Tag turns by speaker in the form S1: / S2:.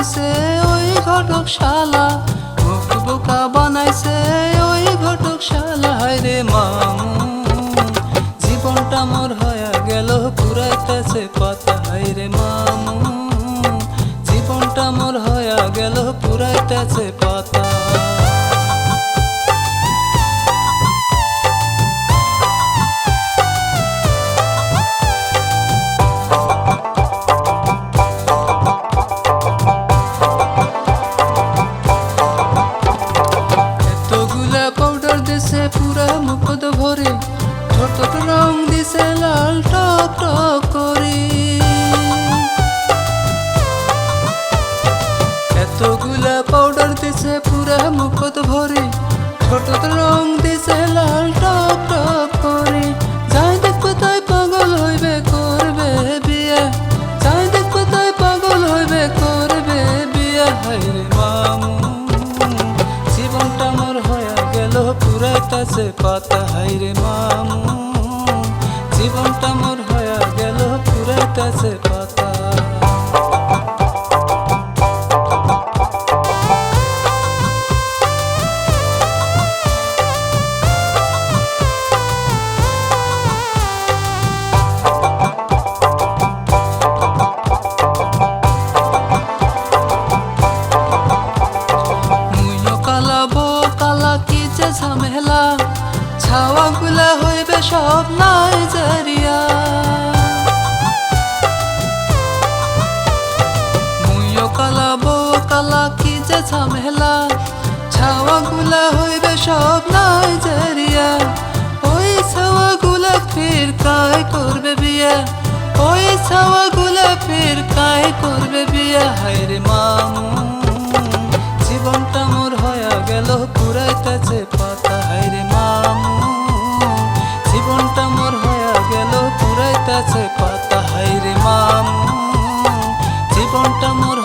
S1: বানাইছে ওই ঘটক শালা, মুখ বোকা বানাইছে ওই ঘটক শালা। হায়রে মামু জীবনটা মোর হয়ে গেল পুরাইতেছে পাতা। হায়রে মামু জীবনটা মোর হয়ে গেল পুরাইতেছে পাতা। পুরা মুখদ ভরে ঠোঁট রং দিছে লাল টক টক করে। এতগুলা পাউডার দিছে পুরা মুখদ ভরে ঠোঁট রং দিছে লাল টক টক করে। যাই দেখবে তাই পাগল হইবে করবে বিয়ে, যাই দেখবে তাই পাগল হইবে করবে বিয়ে। হায়রে মামু জীবনটা মোর হয়ে গেল পুরাইতেছে পাতা। হায়রে মামু জীবনটা মোর হয়ে গেল পুরাইতেছে পাতা। ঝামেলা ছাওয়াগুলা হইবে সব নাইজেরিয়া। মুইও কালা বউ কালা কি যে ঝামেলা, ছাওয়াগুলা হইবে সব নাইজেরিয়া। ওই ছাওয়াগুলা ফির কাই করবে বিয়ে, ওই ছাওয়াগুলা ফির কাই করবে বিয়ে। হায়রে মামু জীবনটা মোর হয়ে গেল পুরাইতেছে পাতা। হায়রে মামু জীবনটা মোর হয়ে গেল পুরাইতেছে পাতা। হায়রে মামু জীবনটা মোর